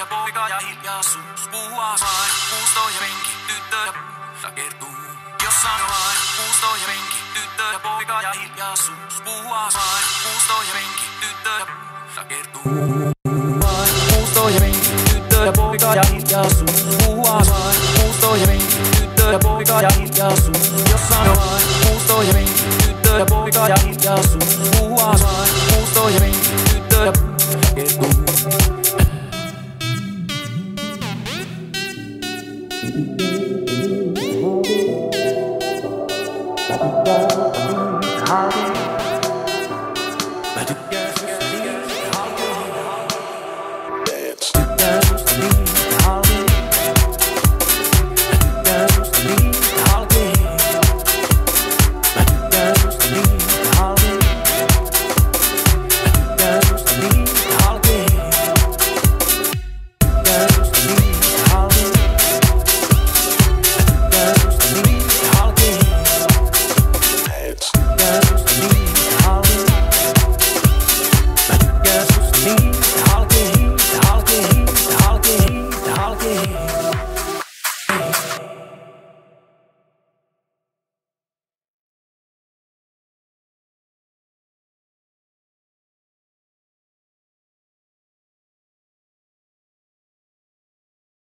ja poika ja hiljaisuus. Puhua vain, puusto ja penki, tyttö ja takertuu. Jos sano vain, puusto ja penki, tyttö ja poika ja hiljaisuus. Puhua vain, puusto ja penki, tyttö ja takertuu. Puusto ja penki, tyttö ja poika ja hiljaisuus. Puhua vain, puusto ja penki, tyttö ja poika ja hiljaisuus. Jos sano vain, puusto ja penki, tyttö ja poika ja hiljaisuus.